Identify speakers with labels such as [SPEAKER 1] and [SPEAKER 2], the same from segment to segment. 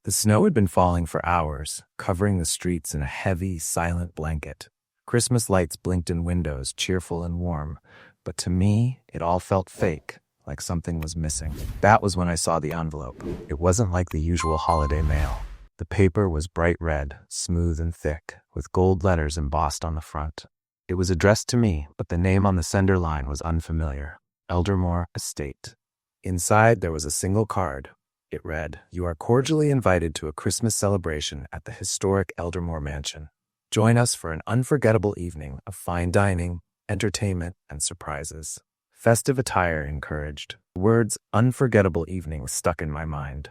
[SPEAKER 1] The snow had been falling for hours, covering the streets in a heavy, silent blanket. Christmas lights blinked in windows, cheerful and warm, but to me, it all felt fake, like something was missing. That was when I saw the envelope. It wasn't like the usual holiday mail. The paper was bright red, smooth and thick, with gold letters embossed on the front. It was addressed to me, but the name on the sender line was unfamiliar. Eldermoor Estate. Inside, there was a single card. It read, "You are cordially invited to a Christmas celebration at the historic Eldermoor Mansion. Join us for an unforgettable evening of fine dining, entertainment, and surprises." Festive attire encouraged. The words "unforgettable evening" stuck in my mind.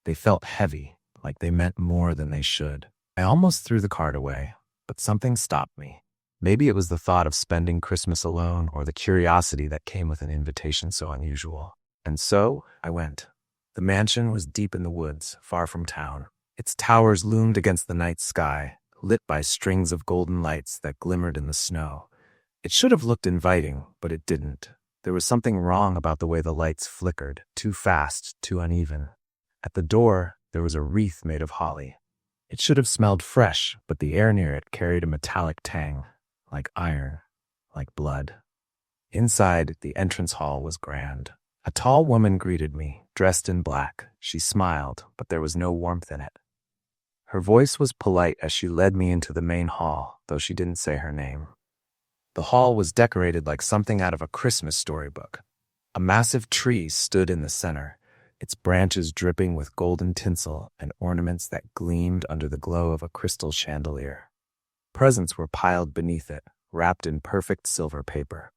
[SPEAKER 1] They felt heavy, like they meant more than they should. I almost threw the card away, but something stopped me. Maybe it was the thought of spending Christmas alone or the curiosity that came with an invitation so unusual. And so, I went. The mansion was deep in the woods, far from town. Its towers loomed against the night sky, lit by strings of golden lights that glimmered in the snow. It should have looked inviting, but it didn't. There was something wrong about the way the lights flickered, too fast, too uneven. At the door, there was a wreath made of holly. It should have smelled fresh, but the air near it carried a metallic tang, like iron, like blood. Inside, the entrance hall was grand. A tall woman greeted me, dressed in black. She smiled, but there was no warmth in it. Her voice was polite as she led me into the main hall, though she didn't say her name. The hall was decorated like something out of a Christmas storybook. A massive tree stood in the center, its branches dripping with golden tinsel and ornaments that gleamed under the glow of a crystal chandelier. Presents were piled beneath it, wrapped in perfect silver paper.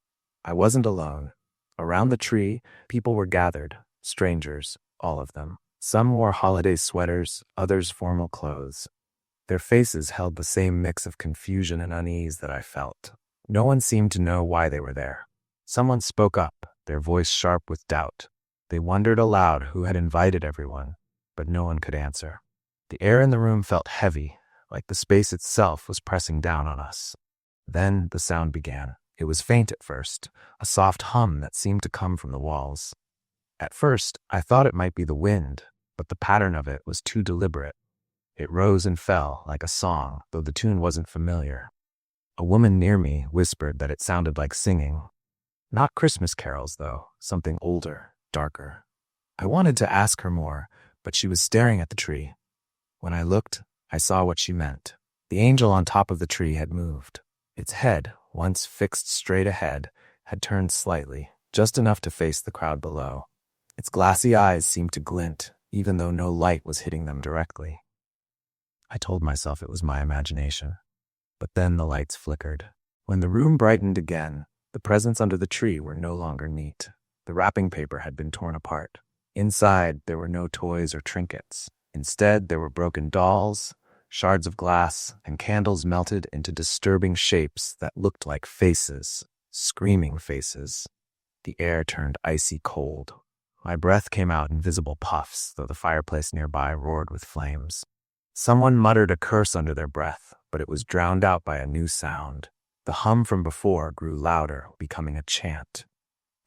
[SPEAKER 1] I wasn't alone. Around the tree, people were gathered, strangers, all of them. Some wore holiday sweaters, others formal clothes. Their faces held the same mix of confusion and unease that I felt. No one seemed to know why they were there. Someone spoke up, their voice sharp with doubt. They wondered aloud who had invited everyone, but no one could answer. The air in the room felt heavy, like the space itself was pressing down on us. Then the sound began. It was faint at first, a soft hum that seemed to come from the walls. At first, I thought it might be the wind, but the pattern of it was too deliberate. It rose and fell like a song, though the tune wasn't familiar. A woman near me whispered that it sounded like singing. Not Christmas carols, though, something older, darker. I wanted to ask her more, but she was staring at the tree. When I looked, I saw what she meant. The angel on top of the tree had moved. Its head, once fixed straight ahead, had turned slightly, just enough to face the crowd below. Its glassy eyes seemed to glint, even though no light was hitting them directly. I told myself it was my imagination. But then the lights flickered. When the room brightened again, the presents under the tree were no longer neat. The wrapping paper had been torn apart. Inside, there were no toys or trinkets. Instead, there were broken dolls, shards of glass, and candles melted into disturbing shapes that looked like faces, screaming faces. The air turned icy cold. My breath came out in visible puffs, though the fireplace nearby roared with flames. Someone muttered a curse under their breath, but it was drowned out by a new sound. The hum from before grew louder, becoming a chant.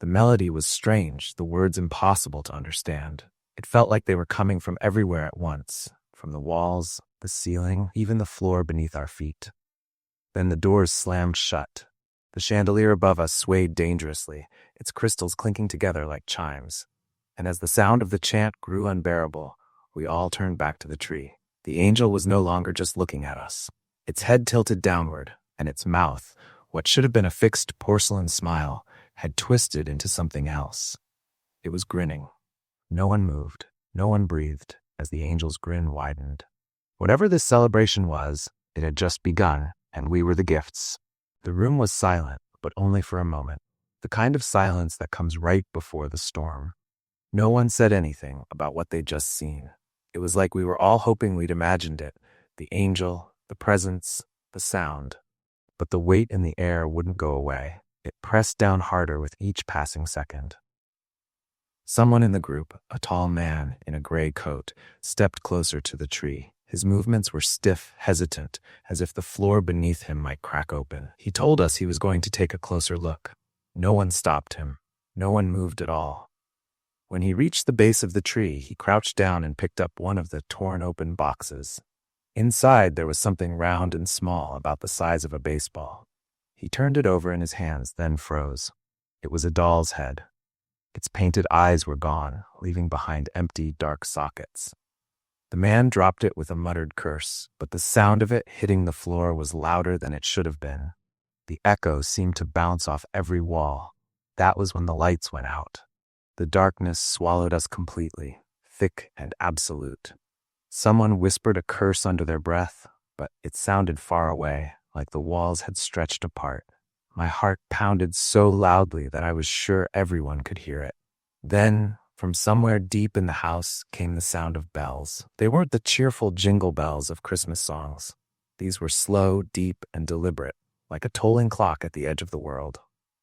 [SPEAKER 1] The melody was strange, the words impossible to understand. It felt like they were coming from everywhere at once, from the walls, the ceiling, even the floor beneath our feet. Then the doors slammed shut. The chandelier above us swayed dangerously, its crystals clinking together like chimes. And as the sound of the chant grew unbearable, we all turned back to the tree. The angel was no longer just looking at us. Its head tilted downward, and its mouth, what should have been a fixed porcelain smile, had twisted into something else. It was grinning. No one moved, no one breathed, as the angel's grin widened. Whatever this celebration was, it had just begun, and we were the gifts. The room was silent, but only for a moment. The kind of silence that comes right before the storm. No one said anything about what they'd just seen. It was like we were all hoping we'd imagined it, the angel, the presence, the sound. But the weight in the air wouldn't go away. It pressed down harder with each passing second. Someone in the group, a tall man in a gray coat, stepped closer to the tree. His movements were stiff, hesitant, as if the floor beneath him might crack open. He told us he was going to take a closer look. No one stopped him. No one moved at all. When he reached the base of the tree, he crouched down and picked up one of the torn open boxes. Inside, there was something round and small, about the size of a baseball. He turned it over in his hands, then froze. It was a doll's head. Its painted eyes were gone, leaving behind empty, dark sockets. The man dropped it with a muttered curse, but the sound of it hitting the floor was louder than it should have been. The echo seemed to bounce off every wall. That was when the lights went out. The darkness swallowed us completely, thick and absolute. Someone whispered a curse under their breath, but it sounded far away, like the walls had stretched apart. My heart pounded so loudly that I was sure everyone could hear it. Then, from somewhere deep in the house, came the sound of bells. They weren't the cheerful jingle bells of Christmas songs. These were slow, deep, and deliberate, like a tolling clock at the edge of the world.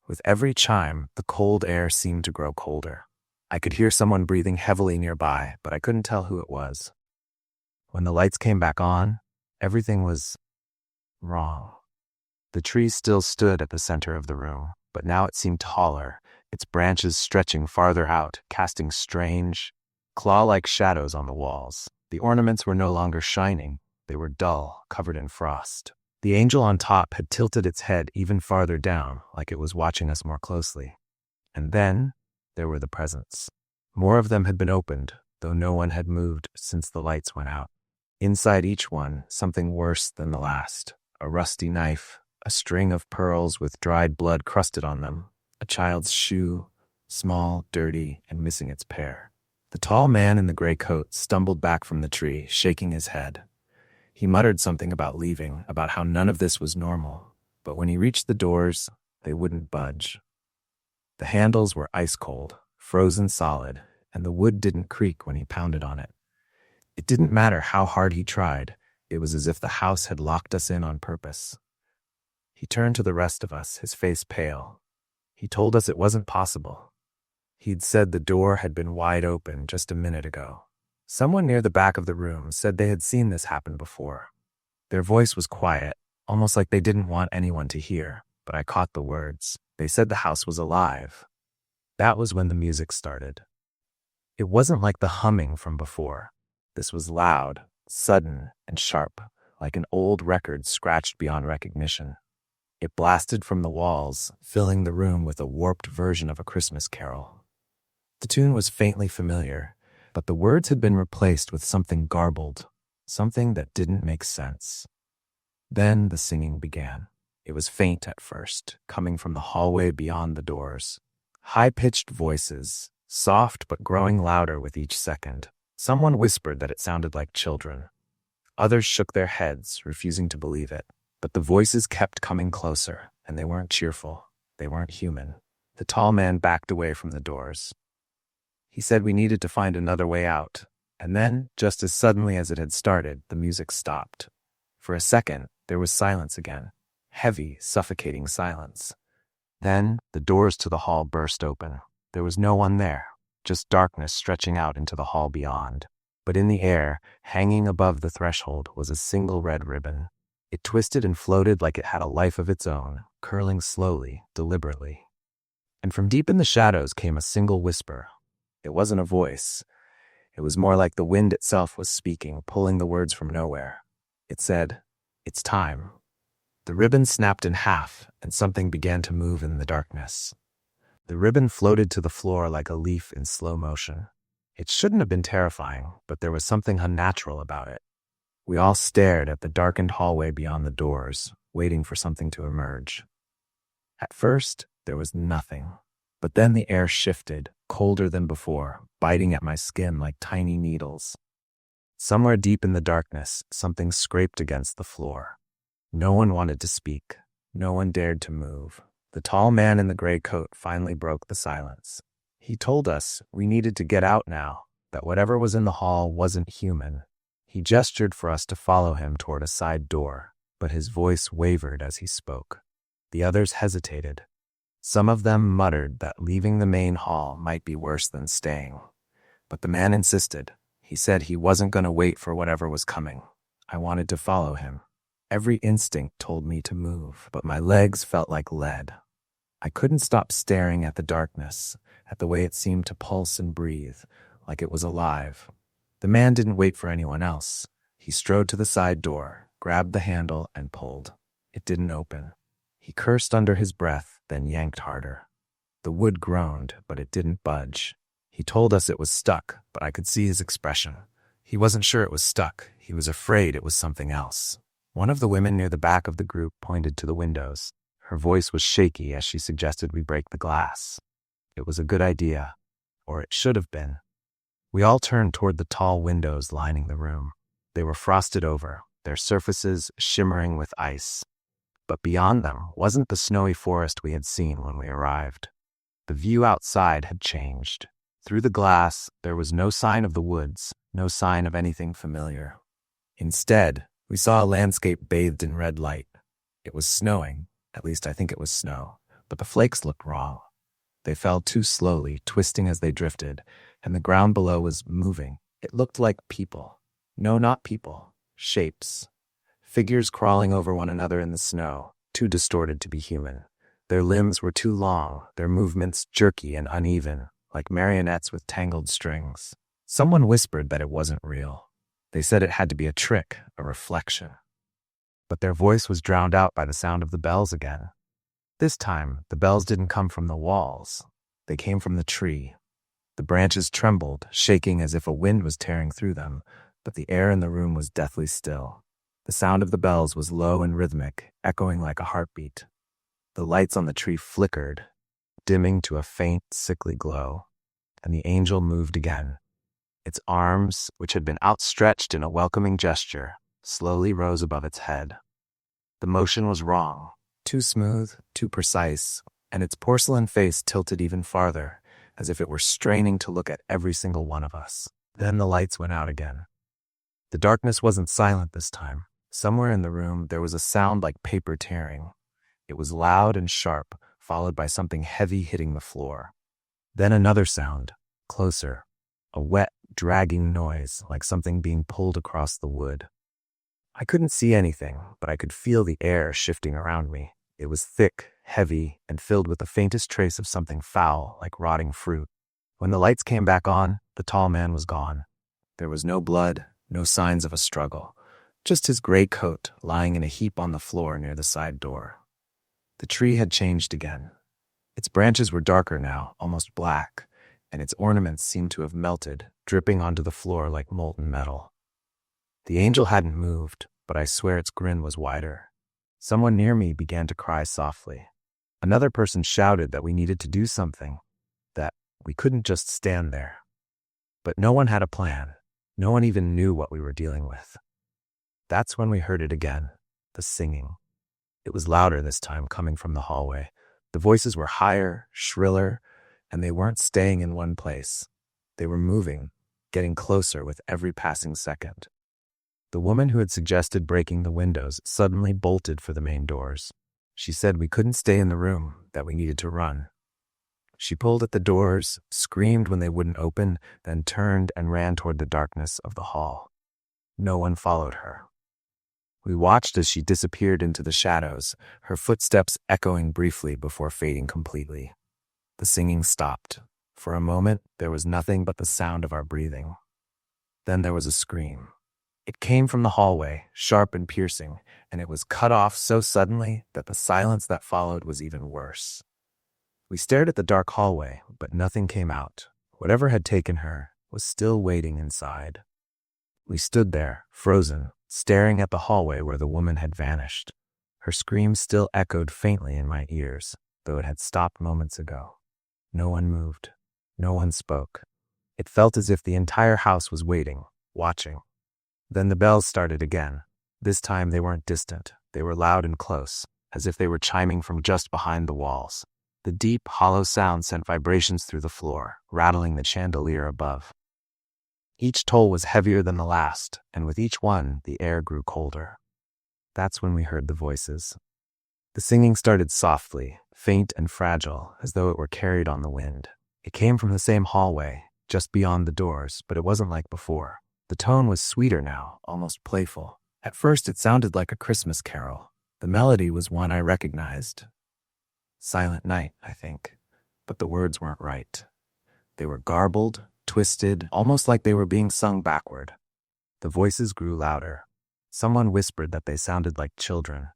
[SPEAKER 1] With every chime, the cold air seemed to grow colder. I could hear someone breathing heavily nearby, but I couldn't tell who it was. When the lights came back on, everything was wrong. The tree still stood at the center of the room, but now it seemed taller, its branches stretching farther out, casting strange, claw-like shadows on the walls. The ornaments were no longer shining. They were dull, covered in frost. The angel on top had tilted its head even farther down, like it was watching us more closely. And then there were the presents. More of them had been opened, though no one had moved since the lights went out. Inside each one, something worse than the last. A rusty knife, a string of pearls with dried blood crusted on them, a child's shoe, small, dirty, and missing its pair. The tall man in the gray coat stumbled back from the tree, shaking his head. He muttered something about leaving, about how none of this was normal, but when he reached the doors, they wouldn't budge. The handles were ice cold, frozen solid, and the wood didn't creak when he pounded on it. It didn't matter how hard he tried. It was as if the house had locked us in on purpose. He turned to the rest of us, his face pale. He told us it wasn't possible. He'd said the door had been wide open just a minute ago. Someone near the back of the room said they had seen this happen before. Their voice was quiet, almost like they didn't want anyone to hear, but I caught the words. They said the house was alive. That was when the music started. It wasn't like the humming from before. This was loud, sudden, and sharp, like an old record scratched beyond recognition. It blasted from the walls, filling the room with a warped version of a Christmas carol. The tune was faintly familiar, but the words had been replaced with something garbled, something that didn't make sense. Then the singing began. It was faint at first, coming from the hallway beyond the doors. High-pitched voices, soft but growing louder with each second. Someone whispered that it sounded like children. Others shook their heads, refusing to believe it. But the voices kept coming closer, and they weren't cheerful. They weren't human. The tall man backed away from the doors. He said we needed to find another way out. And then, just as suddenly as it had started, the music stopped. For a second, there was silence again. Heavy, suffocating silence. Then, the doors to the hall burst open. There was no one there, just darkness stretching out into the hall beyond. But in the air, hanging above the threshold, was a single red ribbon. It twisted and floated like it had a life of its own, curling slowly, deliberately. And from deep in the shadows came a single whisper. It wasn't a voice. It was more like the wind itself was speaking, pulling the words from nowhere. It said, "It's time." The ribbon snapped in half, and something began to move in the darkness. The ribbon floated to the floor like a leaf in slow motion. It shouldn't have been terrifying, but there was something unnatural about it. We all stared at the darkened hallway beyond the doors, waiting for something to emerge. At first, there was nothing. But then the air shifted, colder than before, biting at my skin like tiny needles. Somewhere deep in the darkness, something scraped against the floor. No one wanted to speak. No one dared to move. The tall man in the gray coat finally broke the silence. He told us we needed to get out now, that whatever was in the hall wasn't human. He gestured for us to follow him toward a side door, but his voice wavered as he spoke. The others hesitated. Some of them muttered that leaving the main hall might be worse than staying. But the man insisted. He said he wasn't going to wait for whatever was coming. I wanted to follow him. Every instinct told me to move, but my legs felt like lead. I couldn't stop staring at the darkness, at the way it seemed to pulse and breathe, like it was alive. The man didn't wait for anyone else. He strode to the side door, grabbed the handle, and pulled. It didn't open. He cursed under his breath, then yanked harder. The wood groaned, but it didn't budge. He told us it was stuck, but I could see his expression. He wasn't sure it was stuck. He was afraid it was something else. One of the women near the back of the group pointed to the windows. Her voice was shaky as she suggested we break the glass. It was a good idea, or it should have been. We all turned toward the tall windows lining the room. They were frosted over, their surfaces shimmering with ice. But beyond them wasn't the snowy forest we had seen when we arrived. The view outside had changed. Through the glass, there was no sign of the woods, no sign of anything familiar. Instead, we saw a landscape bathed in red light. It was snowing, at least I think it was snow, but the flakes looked wrong. They fell too slowly, twisting as they drifted, and the ground below was moving. It looked like people. No, not people. Shapes. Figures crawling over one another in the snow, too distorted to be human. Their limbs were too long, their movements jerky and uneven, like marionettes with tangled strings. Someone whispered that it wasn't real. They said it had to be a trick, a reflection. But their voice was drowned out by the sound of the bells again. This time, the bells didn't come from the walls. They came from the tree. The branches trembled, shaking as if a wind was tearing through them, but the air in the room was deathly still. The sound of the bells was low and rhythmic, echoing like a heartbeat. The lights on the tree flickered, dimming to a faint, sickly glow, and the angel moved again. Its arms, which had been outstretched in a welcoming gesture, slowly rose above its head. The motion was wrong, too smooth, too precise, and its porcelain face tilted even farther, as if it were straining to look at every single one of us. Then the lights went out again. The darkness wasn't silent this time. Somewhere in the room there was a sound like paper tearing. It was loud and sharp, followed by something heavy hitting the floor. Then another sound, closer, a wet, dragging noise like something being pulled across the wood. I couldn't see anything, but I could feel the air shifting around me. It was thick, heavy, and filled with the faintest trace of something foul, like rotting fruit. When the lights came back on, the tall man was gone. There was no blood, no signs of a struggle, just his gray coat lying in a heap on the floor near the side door. The tree had changed again. Its branches were darker now, almost black, and its ornaments seemed to have melted, dripping onto the floor like molten metal. The angel hadn't moved, but I swear its grin was wider. Someone near me began to cry softly. Another person shouted that we needed to do something, that we couldn't just stand there. But no one had a plan. No one even knew what we were dealing with. That's when we heard it again, the singing. It was louder this time, coming from the hallway. The voices were higher, shriller, and they weren't staying in one place. They were moving, getting closer with every passing second. The woman who had suggested breaking the windows suddenly bolted for the main doors. She said we couldn't stay in the room, that we needed to run. She pulled at the doors, screamed when they wouldn't open, then turned and ran toward the darkness of the hall. No one followed her. We watched as she disappeared into the shadows, her footsteps echoing briefly before fading completely. The singing stopped. For a moment, there was nothing but the sound of our breathing. Then there was a scream. It came from the hallway, sharp and piercing, and it was cut off so suddenly that the silence that followed was even worse. We stared at the dark hallway, but nothing came out. Whatever had taken her was still waiting inside. We stood there, frozen, staring at the hallway where the woman had vanished. Her scream still echoed faintly in my ears, though it had stopped moments ago. No one moved. No one spoke. It felt as if the entire house was waiting, watching. Then the bells started again. This time they weren't distant. They were loud and close, as if they were chiming from just behind the walls. The deep, hollow sound sent vibrations through the floor, rattling the chandelier above. Each toll was heavier than the last, and with each one, the air grew colder. That's when we heard the voices. The singing started softly, faint and fragile, as though it were carried on the wind. It came from the same hallway, just beyond the doors, but it wasn't like before. The tone was sweeter now, almost playful. At first, it sounded like a Christmas carol. The melody was one I recognized. Silent Night, I think, but the words weren't right. They were garbled, twisted, almost like they were being sung backward. The voices grew louder. Someone whispered that they sounded like children.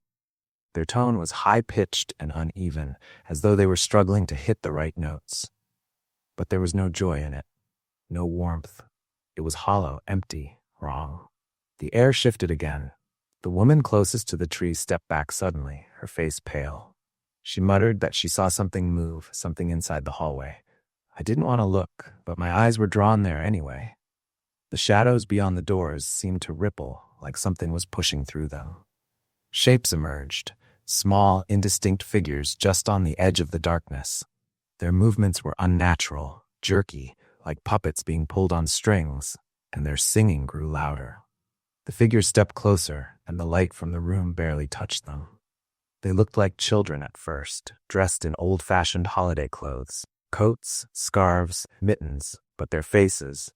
[SPEAKER 1] Their tone was high-pitched and uneven, as though they were struggling to hit the right notes. But there was no joy in it, no warmth. It was hollow, empty, wrong. The air shifted again. The woman closest to the tree stepped back suddenly, her face pale. She muttered that she saw something move, something inside the hallway. I didn't want to look, but my eyes were drawn there anyway. The shadows beyond the doors seemed to ripple, like something was pushing through them. Shapes emerged, small, indistinct figures just on the edge of the darkness. Their movements were unnatural, jerky, like puppets being pulled on strings, and their singing grew louder. The figures stepped closer, and the light from the room barely touched them. They looked like children at first, dressed in old-fashioned holiday clothes, coats, scarves, mittens, but their faces,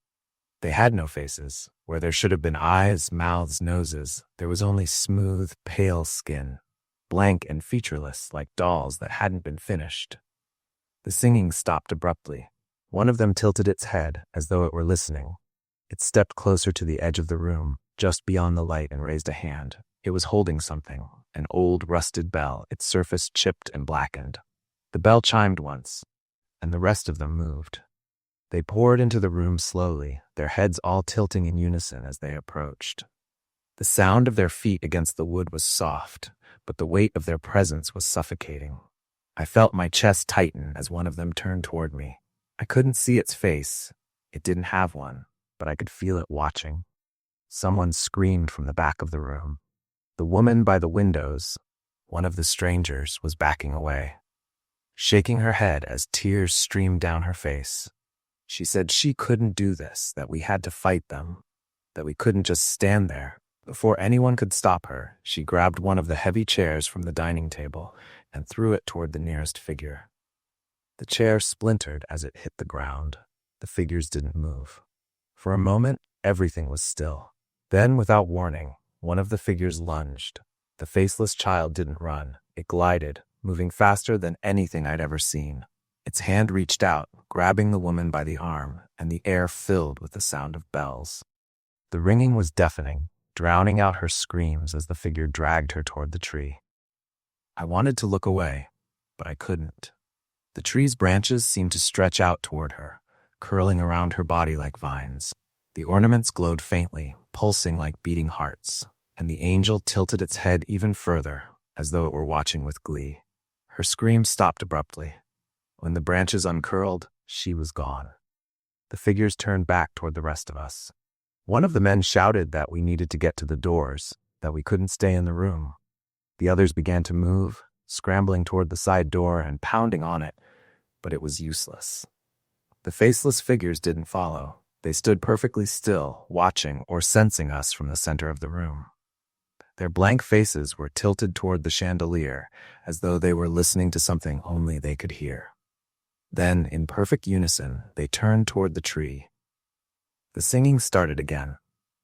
[SPEAKER 1] they had no faces. Where there should have been eyes, mouths, noses, there was only smooth, pale skin, blank and featureless like dolls that hadn't been finished. The singing stopped abruptly. One of them tilted its head as though it were listening. It stepped closer to the edge of the room, just beyond the light, and raised a hand. It was holding something, an old rusted bell, its surface chipped and blackened. The bell chimed once, and the rest of them moved. They poured into the room slowly, their heads all tilting in unison as they approached. The sound of their feet against the wood was soft, but the weight of their presence was suffocating. I felt my chest tighten as one of them turned toward me. I couldn't see its face. It didn't have one, but I could feel it watching. Someone screamed from the back of the room. The woman by the windows, one of the strangers, was backing away, shaking her head as tears streamed down her face. She said she couldn't do this, that we had to fight them, that we couldn't just stand there. Before anyone could stop her, she grabbed one of the heavy chairs from the dining table and threw it toward the nearest figure. The chair splintered as it hit the ground. The figures didn't move. For a moment, everything was still. Then, without warning, one of the figures lunged. The faceless child didn't run. It glided, moving faster than anything I'd ever seen. Its hand reached out, grabbing the woman by the arm, and the air filled with the sound of bells. The ringing was deafening, drowning out her screams as the figure dragged her toward the tree. I wanted to look away, but I couldn't. The tree's branches seemed to stretch out toward her, curling around her body like vines. The ornaments glowed faintly, pulsing like beating hearts, and the angel tilted its head even further, as though it were watching with glee. Her scream stopped abruptly. When the branches uncurled, she was gone. The figures turned back toward the rest of us. One of the men shouted that we needed to get to the doors, that we couldn't stay in the room. The others began to move, scrambling toward the side door and pounding on it, but it was useless. The faceless figures didn't follow. They stood perfectly still, watching or sensing us from the center of the room. Their blank faces were tilted toward the chandelier, as though they were listening to something only they could hear. Then, in perfect unison, they turned toward the tree. The singing started again.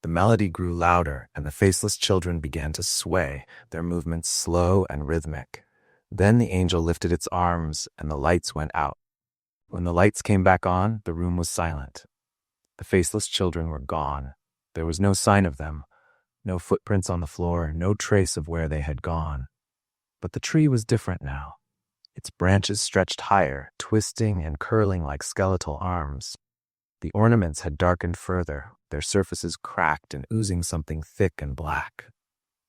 [SPEAKER 1] The melody grew louder, and the faceless children began to sway, their movements slow and rhythmic. Then the angel lifted its arms, and the lights went out. When the lights came back on, the room was silent. The faceless children were gone. There was no sign of them, no footprints on the floor, no trace of where they had gone. But the tree was different now. Its branches stretched higher, twisting and curling like skeletal arms. The ornaments had darkened further, their surfaces cracked and oozing something thick and black.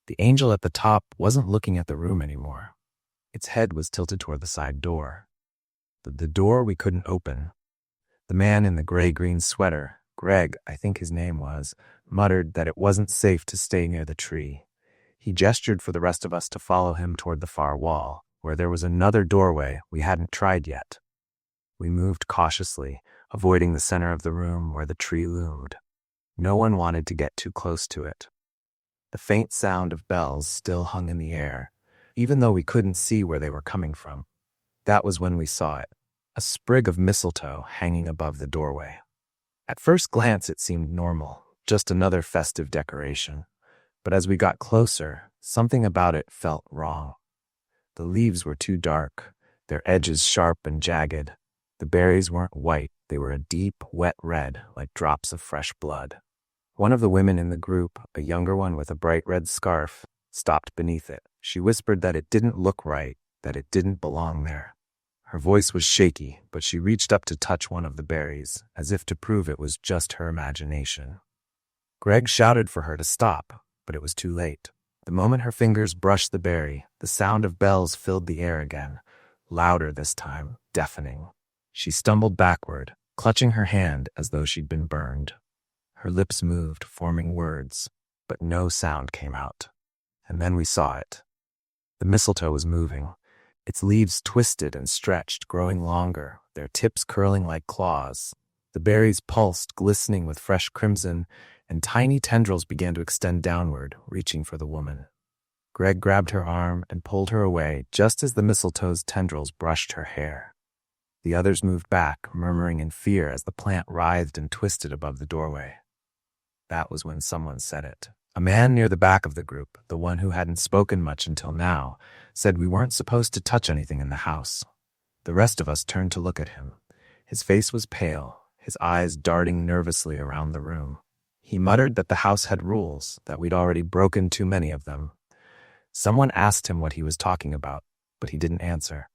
[SPEAKER 1] The angel at the top wasn't looking at the room anymore. Its head was tilted toward the side door. The door we couldn't open. The man in the gray-green sweater, Greg, I think his name was, muttered that it wasn't safe to stay near the tree. He gestured for the rest of us to follow him toward the far wall, where there was another doorway we hadn't tried yet. We moved cautiously, avoiding the center of the room where the tree loomed. No one wanted to get too close to it. The faint sound of bells still hung in the air, even though we couldn't see where they were coming from. That was when we saw it, a sprig of mistletoe hanging above the doorway. At first glance it seemed normal, just another festive decoration. But as we got closer, something about it felt wrong. The leaves were too dark, their edges sharp and jagged. The berries weren't white, They were a deep, wet red, like drops of fresh blood. One of the women in the group, a younger one with a bright red scarf, stopped beneath it. She whispered that it didn't look right, that it didn't belong there. Her voice was shaky, but she reached up to touch one of the berries, as if to prove it was just her imagination. Greg shouted for her to stop, but it was too late. The moment her fingers brushed the berry, the sound of bells filled the air again, louder this time, deafening. She stumbled backward, clutching her hand as though she'd been burned. Her lips moved, forming words, but no sound came out. And then we saw it. The mistletoe was moving. Its leaves twisted and stretched, growing longer, their tips curling like claws. The berries pulsed, glistening with fresh crimson, and tiny tendrils began to extend downward, reaching for the woman. Greg grabbed her arm and pulled her away just as the mistletoe's tendrils brushed her hair. The others moved back, murmuring in fear as the plant writhed and twisted above the doorway. That was when someone said it. A man near the back of the group, the one who hadn't spoken much until now, said we weren't supposed to touch anything in the house. The rest of us turned to look at him. His face was pale, his eyes darting nervously around the room. He muttered that the house had rules, that we'd already broken too many of them. Someone asked him what he was talking about, but he didn't answer.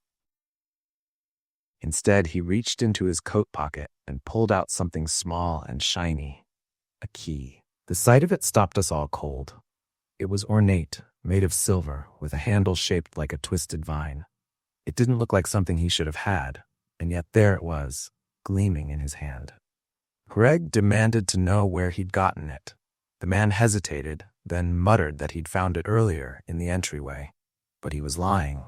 [SPEAKER 1] Instead, he reached into his coat pocket and pulled out something small and shiny. A key. The sight of it stopped us all cold. It was ornate, made of silver, with a handle shaped like a twisted vine. It didn't look like something he should have had, and yet there it was, gleaming in his hand. Greg demanded to know where he'd gotten it. The man hesitated, then muttered that he'd found it earlier in the entryway. But he was lying.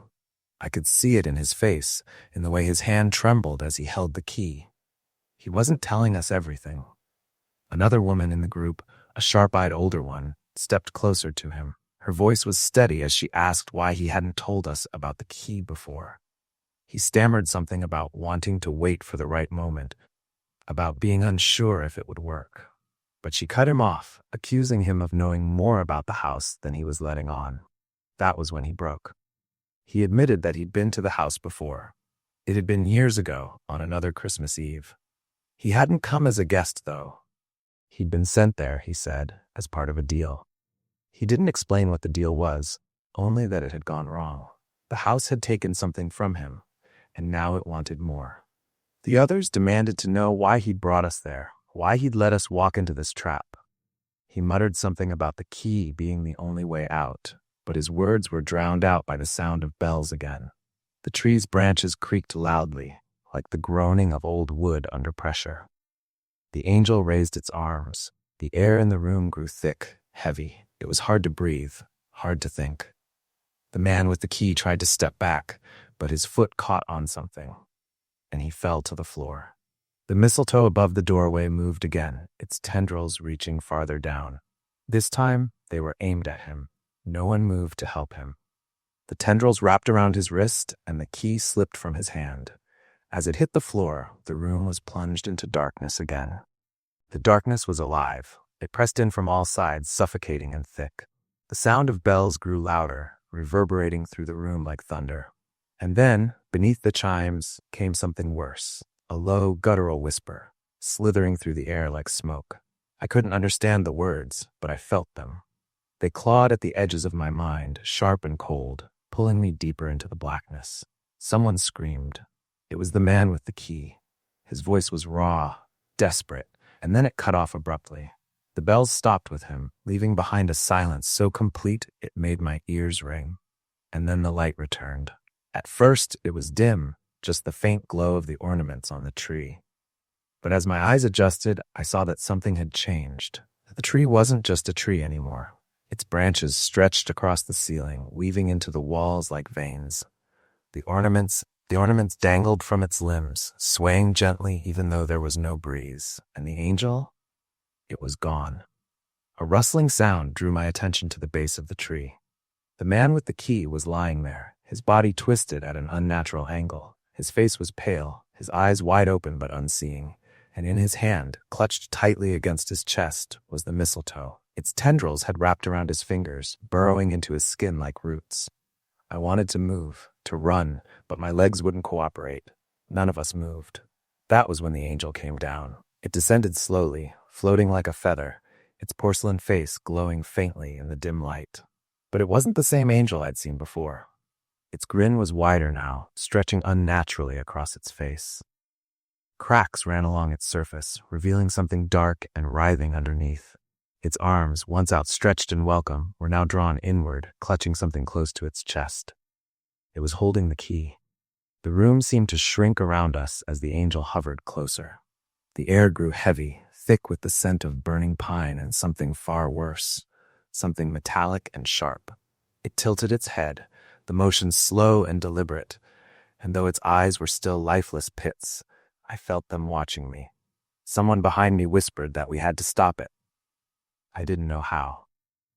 [SPEAKER 1] I could see it in his face, in the way his hand trembled as he held the key. He wasn't telling us everything. Another woman in the group, a sharp-eyed older one, stepped closer to him. Her voice was steady as she asked why he hadn't told us about the key before. He stammered something about wanting to wait for the right moment, about being unsure if it would work. But she cut him off, accusing him of knowing more about the house than he was letting on. That was when he broke. He admitted that he'd been to the house before. It had been years ago, on another Christmas Eve. He hadn't come as a guest, though. He'd been sent there, he said, as part of a deal. He didn't explain what the deal was, only that it had gone wrong. The house had taken something from him, and now it wanted more. The others demanded to know why he'd brought us there, why he'd let us walk into this trap. He muttered something about the key being the only way out, but his words were drowned out by the sound of bells again. The tree's branches creaked loudly, like the groaning of old wood under pressure. The angel raised its arms. The air in the room grew thick, heavy. It was hard to breathe, hard to think. The man with the key tried to step back, but his foot caught on something, and he fell to the floor. The mistletoe above the doorway moved again, its tendrils reaching farther down. This time, they were aimed at him. No one moved to help him. The tendrils wrapped around his wrist, and the key slipped from his hand. As it hit the floor, the room was plunged into darkness again. The darkness was alive. It pressed in from all sides, suffocating and thick. The sound of bells grew louder, reverberating through the room like thunder. And then, beneath the chimes, came something worse, a low, guttural whisper, slithering through the air like smoke. I couldn't understand the words, but I felt them. They clawed at the edges of my mind, sharp and cold, pulling me deeper into the blackness. Someone screamed. It was the man with the key. His voice was raw, desperate, and then it cut off abruptly. The bells stopped with him, leaving behind a silence so complete it made my ears ring. And then the light returned. At first, it was dim, just the faint glow of the ornaments on the tree. But as my eyes adjusted, I saw that something had changed. The tree wasn't just a tree anymore. Its branches stretched across the ceiling, weaving into the walls like veins. The ornaments dangled from its limbs, swaying gently even though there was no breeze. And the angel? It was gone. A rustling sound drew my attention to the base of the tree. The man with the key was lying there, his body twisted at an unnatural angle. His face was pale, his eyes wide open but unseeing, and in his hand, clutched tightly against his chest, was the mistletoe. Its tendrils had wrapped around his fingers, burrowing into his skin like roots. I wanted to move, to run, but my legs wouldn't cooperate. None of us moved. That was when the angel came down. It descended slowly, floating like a feather, its porcelain face glowing faintly in the dim light. But it wasn't the same angel I'd seen before. Its grin was wider now, stretching unnaturally across its face. Cracks ran along its surface, revealing something dark and writhing underneath. Its arms, once outstretched in welcome, were now drawn inward, clutching something close to its chest. It was holding the key. The room seemed to shrink around us as the angel hovered closer. The air grew heavy, thick with the scent of burning pine and something far worse, something metallic and sharp. It tilted its head, the motion slow and deliberate, and though its eyes were still lifeless pits, I felt them watching me. Someone behind me whispered that we had to stop it. I didn't know how.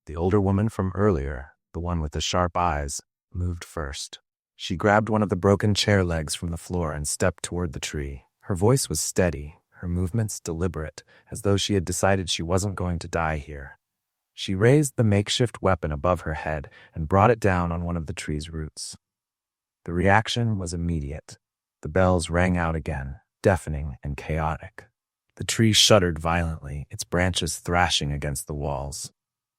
[SPEAKER 1] The older woman from earlier, the one with the sharp eyes, moved first. She grabbed one of the broken chair legs from the floor and stepped toward the tree. Her voice was steady, her movements deliberate, as though she had decided she wasn't going to die here. She raised the makeshift weapon above her head and brought it down on one of the tree's roots. The reaction was immediate. The bells rang out again, deafening and chaotic. The tree shuddered violently, its branches thrashing against the walls.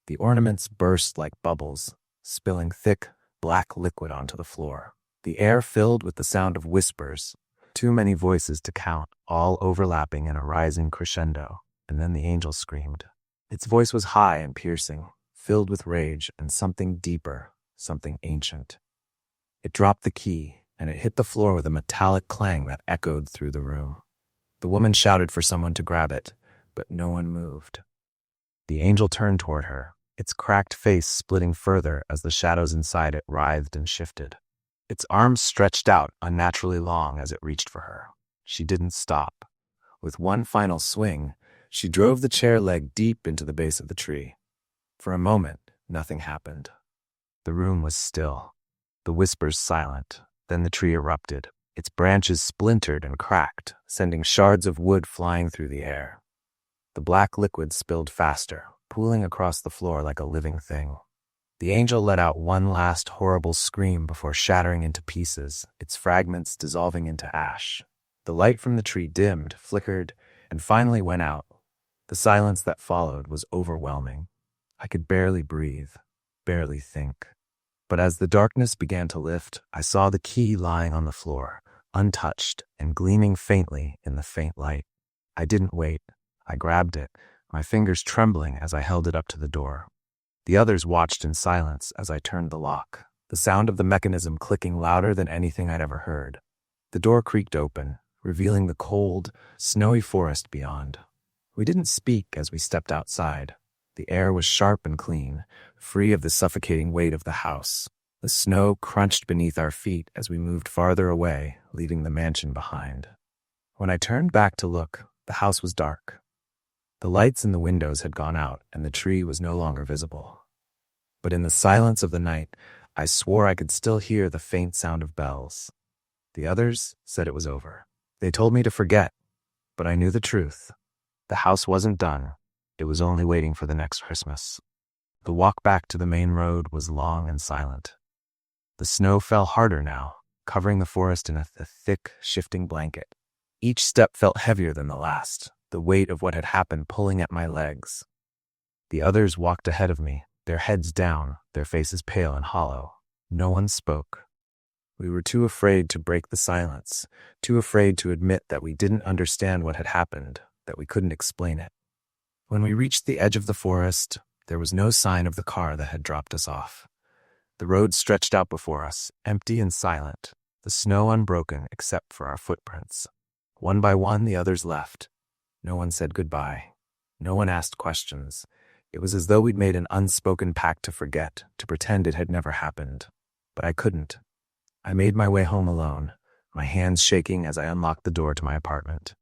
[SPEAKER 1] The ornaments burst like bubbles, spilling thick, black liquid onto the floor. The air filled with the sound of whispers, too many voices to count, all overlapping in a rising crescendo, and then the angel screamed. Its voice was high and piercing, filled with rage and something deeper, something ancient. It dropped the key, and it hit the floor with a metallic clang that echoed through the room. The woman shouted for someone to grab it, but no one moved. The angel turned toward her, its cracked face splitting further as the shadows inside it writhed and shifted. Its arms stretched out unnaturally long as it reached for her. She didn't stop. With one final swing, she drove the chair leg deep into the base of the tree. For a moment, nothing happened. The room was still, the whispers silent. Then the tree erupted. Its branches splintered and cracked, sending shards of wood flying through the air. The black liquid spilled faster, pooling across the floor like a living thing. The angel let out one last horrible scream before shattering into pieces, its fragments dissolving into ash. The light from the tree dimmed, flickered, and finally went out. The silence that followed was overwhelming. I could barely breathe, barely think. But as the darkness began to lift, I saw the key lying on the floor, untouched and gleaming faintly in the faint light. I didn't wait. I grabbed it, my fingers trembling as I held it up to the door. The others watched in silence as I turned the lock, the sound of the mechanism clicking louder than anything I'd ever heard. The door creaked open, revealing the cold, snowy forest beyond. We didn't speak as we stepped outside. The air was sharp and clean, free of the suffocating weight of the house. The snow crunched beneath our feet as we moved farther away, leaving the mansion behind. When I turned back to look, the house was dark. The lights in the windows had gone out, and the tree was no longer visible. But in the silence of the night, I swore I could still hear the faint sound of bells. The others said it was over. They told me to forget, but I knew the truth. The house wasn't done. It was only waiting for the next Christmas. The walk back to the main road was long and silent. The snow fell harder now, covering the forest in a thick, shifting blanket. Each step felt heavier than the last, the weight of what had happened pulling at my legs. The others walked ahead of me, their heads down, their faces pale and hollow. No one spoke. We were too afraid to break the silence, too afraid to admit that we didn't understand what had happened, that we couldn't explain it. When we reached the edge of the forest, there was no sign of the car that had dropped us off. The road stretched out before us, empty and silent, the snow unbroken except for our footprints. One by one, the others left. No one said goodbye. No one asked questions. It was as though we'd made an unspoken pact to forget, to pretend it had never happened. But I couldn't. I made my way home alone, my hands shaking as I unlocked the door to my apartment.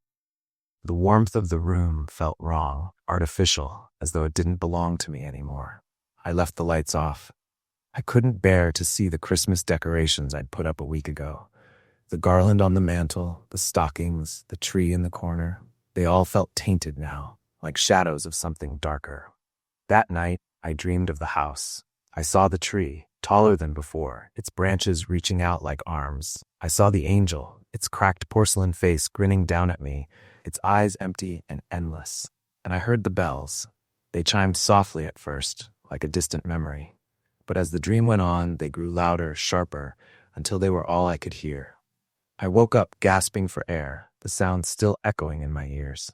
[SPEAKER 1] The warmth of the room felt wrong, artificial, as though it didn't belong to me anymore. I left the lights off. I couldn't bear to see the Christmas decorations I'd put up a week ago. The garland on the mantel, the stockings, the tree in the corner. They all felt tainted now, like shadows of something darker. That night, I dreamed of the house. I saw the tree, taller than before, its branches reaching out like arms. I saw the angel, its cracked porcelain face grinning down at me, its eyes empty and endless. And I heard the bells. They chimed softly at first, like a distant memory. But as the dream went on, they grew louder, sharper, until they were all I could hear. I woke up gasping for air, the sound still echoing in my ears.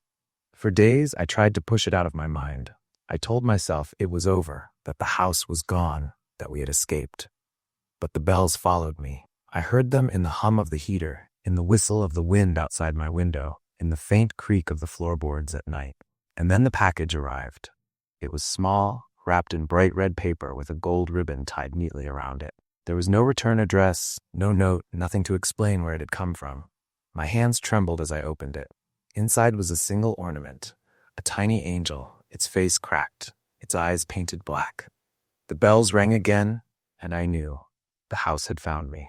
[SPEAKER 1] For days, I tried to push it out of my mind. I told myself it was over, that the house was gone, that we had escaped. But the bells followed me. I heard them in the hum of the heater, in the whistle of the wind outside my window, in the faint creak of the floorboards at night. And then the package arrived. It was small, wrapped in bright red paper with a gold ribbon tied neatly around it. There was no return address, no note, nothing to explain where it had come from. My hands trembled as I opened it. Inside was a single ornament, a tiny angel, its face cracked, its eyes painted black. The bells rang again, and I knew the house had found me.